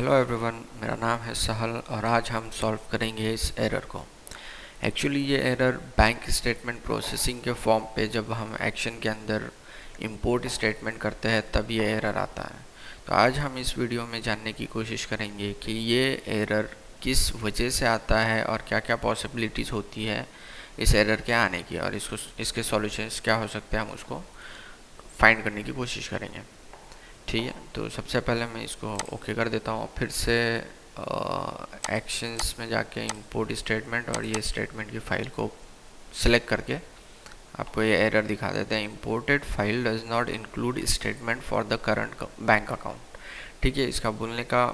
Hello everyone, मेरा नाम है सहल और आज हम सॉल्व करेंगे इस एरर को। एक्चुअली ये एरर बैंक स्टेटमेंट प्रोसेसिंग के फॉर्म पे जब हम एक्शन के अंदर इंपोर्ट स्टेटमेंट करते हैं तब ये एरर आता है। तो आज हम इस वीडियो में जानने की कोशिश करेंगे कि ये एरर किस वजह से आता है और क्या क्या पॉसिबिलिटीज़ होती है इस एरर के आने की, और इसके सॉल्यूशंस क्या हो सकते हैं हम उसको फाइंड करने की कोशिश करेंगे। ठीक है, तो सबसे पहले मैं इसको ओके कर देता हूँ। फिर से एक्शंस में जाके इंपोर्ट स्टेटमेंट और ये स्टेटमेंट की फ़ाइल को सिलेक्ट करके आपको ये एरर दिखा देते हैं, imported file does not include statement for the current bank account. ठीक है, इसका बोलने का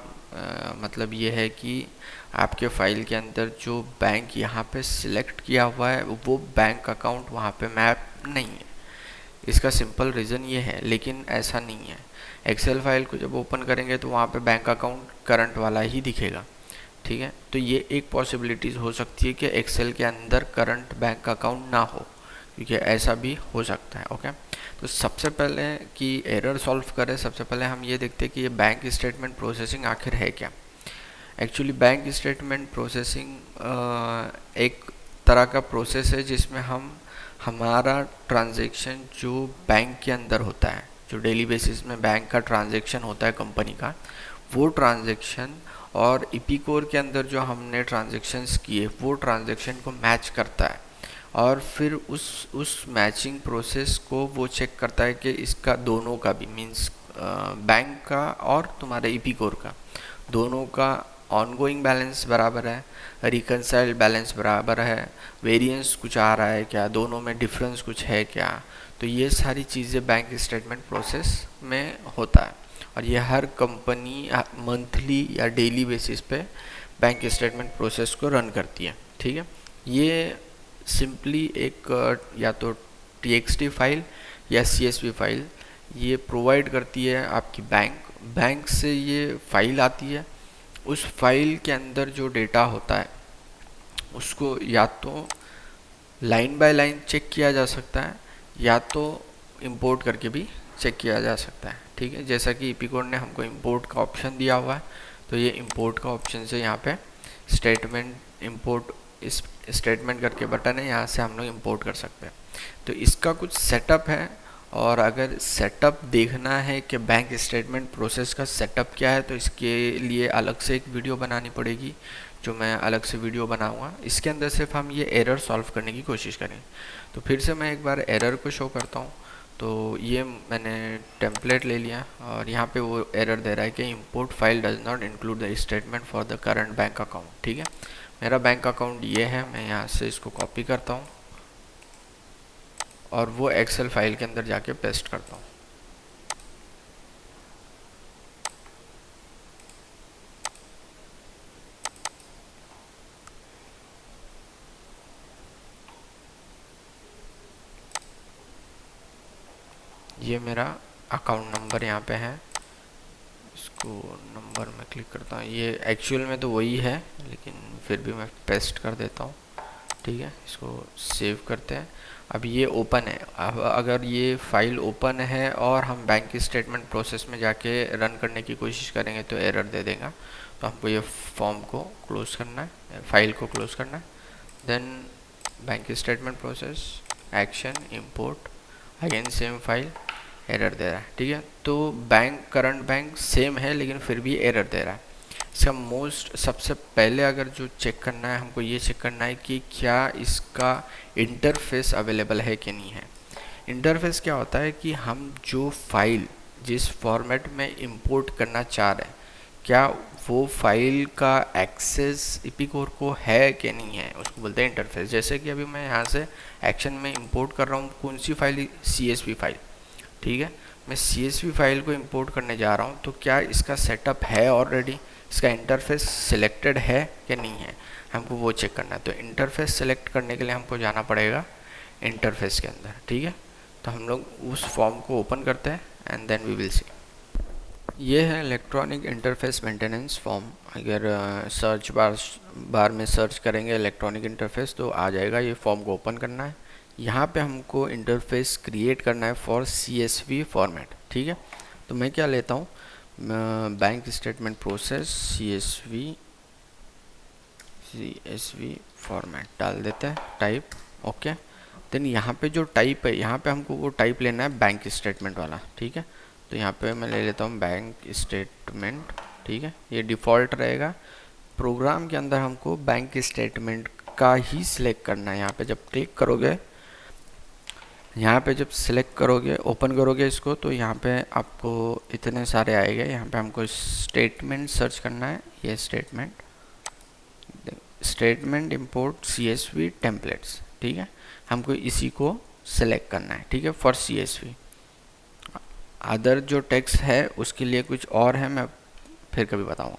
मतलब ये है कि आपके फ़ाइल के अंदर जो बैंक यहाँ पे सिलेक्ट किया हुआ है वो बैंक अकाउंट वहाँ पे मैप नहीं है। इसका सिंपल रीज़न ये है, लेकिन ऐसा नहीं है। एक्सेल फाइल को जब ओपन करेंगे तो वहाँ पे बैंक अकाउंट करंट वाला ही दिखेगा। ठीक है, तो ये एक पॉसिबिलिटीज़ हो सकती है कि एक्सेल के अंदर करंट बैंक अकाउंट ना हो, क्योंकि ऐसा भी हो सकता है। ओके, तो सबसे पहले कि एरर सॉल्व करें, सबसे पहले हम ये देखते हैं कि ये बैंक स्टेटमेंट प्रोसेसिंग आखिर है क्या। एक्चुअली बैंक स्टेटमेंट प्रोसेसिंग एक तरह का प्रोसेस है जिसमें हम हमारा ट्रांजैक्शन जो बैंक के अंदर होता है, जो डेली बेसिस में बैंक का ट्रांजैक्शन होता है कंपनी का, वो ट्रांजैक्शन और इपीकोर के अंदर जो हमने ट्रांजैक्शंस किए वो ट्रांजैक्शन को मैच करता है, और फिर उस मैचिंग प्रोसेस को वो चेक करता है कि इसका दोनों का भी मीन्स बैंक का और तुम्हारे इपीकोर का दोनों का ऑनगोइंग बैलेंस बराबर है, रिकनसाइल्ड बैलेंस बराबर है, वेरिएंस कुछ आ रहा है क्या, दोनों में डिफरेंस कुछ है क्या। तो ये सारी चीज़ें बैंक स्टेटमेंट प्रोसेस में होता है, और ये हर कंपनी मंथली या डेली बेसिस पे बैंक स्टेटमेंट प्रोसेस को रन करती है। ठीक है, ये सिंपली एक या तो TXT फाइल या CSV फाइल ये प्रोवाइड करती है आपकी बैंक से ये फाइल आती है। उस फाइल के अंदर जो डेटा होता है उसको या तो लाइन बाय लाइन चेक किया जा सकता है या तो इंपोर्ट करके भी चेक किया जा सकता है। ठीक है, जैसा कि इपीकोड ने हमको इंपोर्ट का ऑप्शन दिया हुआ है, तो ये इंपोर्ट का ऑप्शन से यहाँ पे स्टेटमेंट इंपोर्ट इस स्टेटमेंट करके बटन है, यहाँ से हम लोग इंपोर्ट कर सकते हैं। तो इसका कुछ सेटअप है, और अगर सेटअप देखना है कि बैंक स्टेटमेंट प्रोसेस का सेटअप क्या है तो इसके लिए अलग से एक वीडियो बनानी पड़ेगी, जो मैं अलग से वीडियो बनाऊंगा। इसके अंदर सिर्फ हम ये एरर सॉल्व करने की कोशिश करें। तो फिर से मैं एक बार एरर को शो करता हूँ। तो ये मैंने टेम्पलेट ले लिया और यहाँ पे वो एरर दे रहा है कि import file does not include the statement for the current bank account. ठीक है, मेरा बैंक अकाउंट ये है, मैं यहाँ से इसको कॉपी करता हूँ और वो एक्सेल फाइल के अंदर जाके पेस्ट करता हूँ। ये मेरा अकाउंट नंबर यहाँ पे है, इसको नंबर में क्लिक करता हूँ। ये एक्चुअल में तो वही है, लेकिन फिर भी मैं पेस्ट कर देता हूँ। ठीक है, इसको सेव करते हैं। अब ये ओपन है। अब अगर ये फाइल ओपन है और हम बैंक स्टेटमेंट प्रोसेस में जाके रन करने की कोशिश करेंगे तो एरर दे देगा। तो हमको ये फॉर्म को क्लोज करना है, फाइल को क्लोज करना है, then bank statement process action import, again same file, error दे रहा है। ठीक है, तो करंट बैंक सेम है लेकिन फिर भी एरर दे रहा है। इसका सबसे पहले अगर जो चेक करना है, हमको ये चेक करना है कि क्या इसका इंटरफेस अवेलेबल है कि नहीं है। इंटरफेस क्या होता है कि हम जो फाइल जिस फॉर्मेट में इंपोर्ट करना चाह रहे हैं, क्या वो फाइल का एक्सेस इपीकोर को है कि नहीं है, उसको बोलते हैं इंटरफेस। जैसे कि अभी मैं यहाँ से एक्शन में इंपोर्ट कर रहा हूँ कौन सी फाइल, CSV फाइल। ठीक है, मैं CSV फाइल को इंपोर्ट करने जा रहा हूँ, तो क्या इसका सेटअप है ऑलरेडी, इसका इंटरफेस सिलेक्टेड है कि नहीं है, हमको वो चेक करना है। तो इंटरफेस सेलेक्ट करने के लिए हमको जाना पड़ेगा इंटरफेस के अंदर। ठीक है, तो हम लोग उस फॉर्म को ओपन करते हैं and then we will see. ये है इलेक्ट्रॉनिक इंटरफेस मेंटेनेंस फॉर्म। अगर सर्च बार में सर्च करेंगे इलेक्ट्रॉनिक इंटरफेस तो आ जाएगा। ये फॉर्म को ओपन करना है, यहाँ पे हमको इंटरफेस क्रिएट करना है फॉर CSV फॉर्मेट। ठीक है, तो मैं क्या लेता हूँ, bank statement process CSV format डाल देते हैं, टाइप ओके। देन यहाँ पे जो टाइप है, यहाँ पे हमको वो टाइप लेना है बैंक स्टेटमेंट वाला, ठीक है। तो यहाँ पे मैं ले लेता हूँ बैंक स्टेटमेंट, ठीक है, ये डिफ़ॉल्ट रहेगा। प्रोग्राम के अंदर हमको बैंक स्टेटमेंट का ही सिलेक्ट करना है। यहाँ पे जब क्लिक करोगे, यहाँ पे जब सिलेक्ट करोगे, ओपन करोगे इसको, तो यहाँ पे आपको इतने सारे आएंगे। यहाँ पे हमको स्टेटमेंट सर्च करना है, ये स्टेटमेंट इंपोर्ट CSV टेम्पलेट्स, ठीक है, हमको इसी को सिलेक्ट करना है, ठीक है, फॉर CSV। अदर जो टेक्स्ट है उसके लिए कुछ और है, मैं फिर कभी बताऊँगा।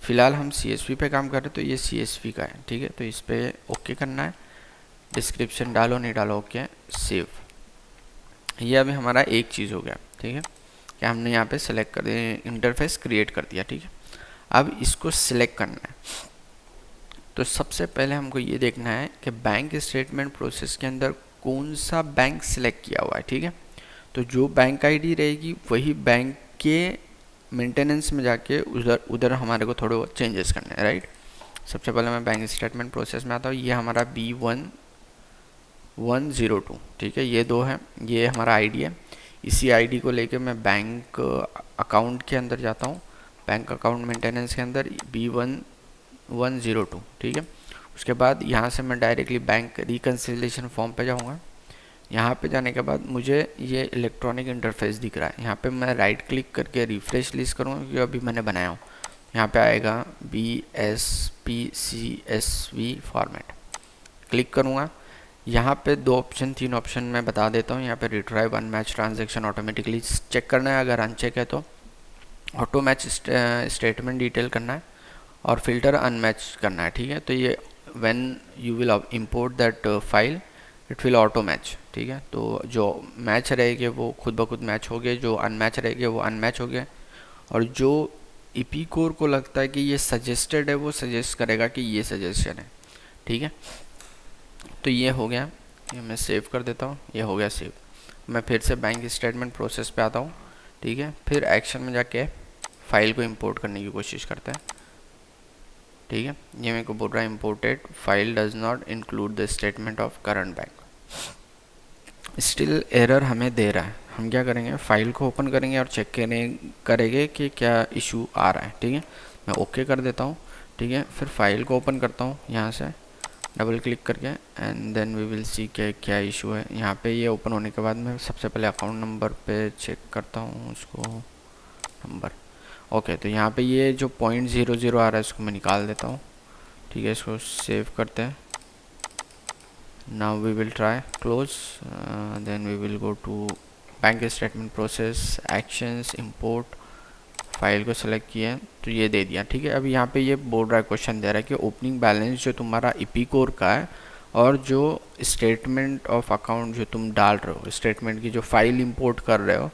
फिलहाल हम CSV पे काम कर रहे हैं, तो ये CSV का है, ठीक है। तो इस पर ओके करना है, डिस्क्रिप्शन डालो नहीं डालो ओके, सेव। ये अभी हमारा एक चीज़ हो गया, ठीक है, कि हमने यहाँ पे सेलेक्ट कर दिया, इंटरफेस क्रिएट कर दिया, ठीक है। अब इसको सिलेक्ट करना है। तो सबसे पहले हमको ये देखना है कि बैंक स्टेटमेंट प्रोसेस के अंदर कौन सा बैंक सिलेक्ट किया हुआ है, ठीक है। तो जो बैंक आईडी रहेगी वही बैंक के मेंटेनेंस में जाके उधर हमारे को थोड़े बहुत चेंजेस करने हैं, राइट। सबसे पहले मैं बैंक स्टेटमेंट प्रोसेस में आता हूँ। ये हमारा B1102, ठीक है, ये 2 है, ये हमारा आईडी है। इसी आईडी को लेके मैं बैंक अकाउंट के अंदर जाता हूँ, बैंक अकाउंट मेंटेनेंस के अंदर B1102, ठीक है। उसके बाद यहाँ से मैं डायरेक्टली बैंक रिकन्सिलिएशन फॉर्म पे जाऊँगा। यहाँ पे जाने के बाद मुझे ये इलेक्ट्रॉनिक इंटरफेस दिख रहा है। यहाँ पे मैं राइट क्लिक करके रिफ्रेश लिस्ट करूँगा, क्योंकि अभी मैंने बनाया हूँ। यहाँ पे आएगा BSPCSV फॉर्मेट, क्लिक करूँगा। यहाँ पे 2 ऑप्शन 3 ऑप्शन मैं बता देता हूँ। यहाँ पे retrieve unmatch transaction automatically check करना है, अगर अनचेक है तो ऑटो मैच स्टेटमेंट डिटेल करना है, और फिल्टर अनमैच करना है, ठीक है। तो ये when you will import that file it will auto match, ठीक है। तो जो मैच रहेंगे वो खुद ब खुद मैच हो गए, जो अनमैच रहेंगे वो अनमैच हो गए, और जो इपीकोर को लगता है कि ये सजेस्टेड है वो सजेस्ट करेगा कि ये सजेशन है, ठीक है। तो ये हो गया, ये मैं सेव कर देता हूँ, ये हो गया सेव। मैं फिर से बैंक स्टेटमेंट प्रोसेस पे आता हूँ, ठीक है। फिर एक्शन में जाके फाइल को इंपोर्ट करने की कोशिश करते हैं, ठीक है। ये मेरे को बोल रहा है imported file does not include the statement of current bank. Still error हमें दे रहा है। हम क्या करेंगे, फाइल को ओपन करेंगे और चेक करेंगे कि क्या इशू आ रहा है, ठीक है। मैं ओके कर देता हूँ, ठीक है। फिर फाइल को ओपन करता हूँ यहाँ से डबल क्लिक करके, and then we will see कि क्या इशू है। यहाँ पे ये ओपन होने के बाद मैं सबसे पहले अकाउंट नंबर पे चेक करता हूँ, उसको नंबर ओके। तो यहाँ पे ये जो 0.00 आ रहा है इसको मैं निकाल देता हूँ, ठीक है। इसको सेव करते हैं। Now we will try close, then we will go to bank statement process, actions, import. File को सेलेक्ट किया तो ये दे दिया, ठीक है। अभी यहाँ पे ये बोल रहा है, क्वेश्चन दे रहा है कि ओपनिंग बैलेंस जो तुम्हारा इपीकोर का है और जो स्टेटमेंट ऑफ अकाउंट जो तुम डाल रहे हो, स्टेटमेंट की जो फाइल इंपोर्ट कर रहे हो,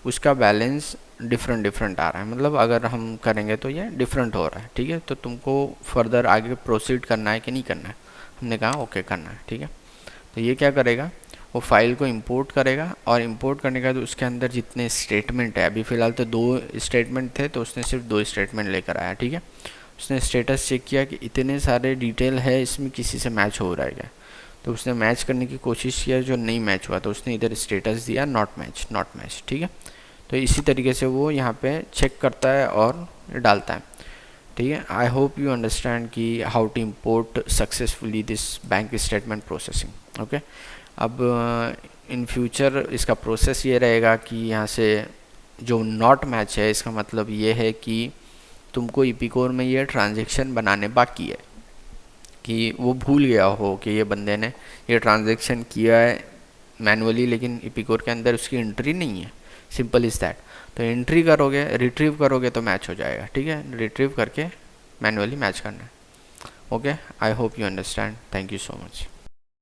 उसका बैलेंस डिफरेंट आ रहा है। मतलब अगर हम करेंगे तो ये डिफरेंट हो रहा है, ठीक है। तो तुमको फर्दर आगे प्रोसीड करना है कि नहीं करना है। हमने कहा ओके करना है, ठीक है। तो ये क्या करेगा, वो फाइल को इंपोर्ट करेगा, और इंपोर्ट करने के बाद उसके अंदर जितने स्टेटमेंट है, अभी फ़िलहाल तो 2 स्टेटमेंट थे तो उसने सिर्फ 2 स्टेटमेंट लेकर आया, ठीक है। उसने स्टेटस चेक किया कि इतने सारे डिटेल है, इसमें किसी से मैच हो रहा है क्या। तो उसने मैच करने की कोशिश किया, जो नहीं मैच हुआ तो उसने इधर स्टेटस दिया नॉट मैच, ठीक है। तो इसी तरीके से वो यहाँ पे चेक करता है और डालता है, ठीक है। आई होप यू अंडरस्टैंड कि how to import successfully this bank statement processing, okay. अब इन फ्यूचर इसका प्रोसेस ये रहेगा कि यहाँ से जो नॉट मैच है, इसका मतलब ये है कि तुमको इपीकोर में ये ट्रांजेक्शन बनाने बाकी है, कि वो भूल गया हो कि ये बंदे ने ये ट्रांजेक्शन किया है मैनुअली, लेकिन इपीकोर के अंदर उसकी एंट्री नहीं है, सिंपल इज़ दैट। तो एंट्री करोगे, रिट्रीव करोगे तो मैच हो जाएगा, ठीक है। रिट्रीव करके मैनुअली मैच करना है, okay. I hope you understand, thank you so much.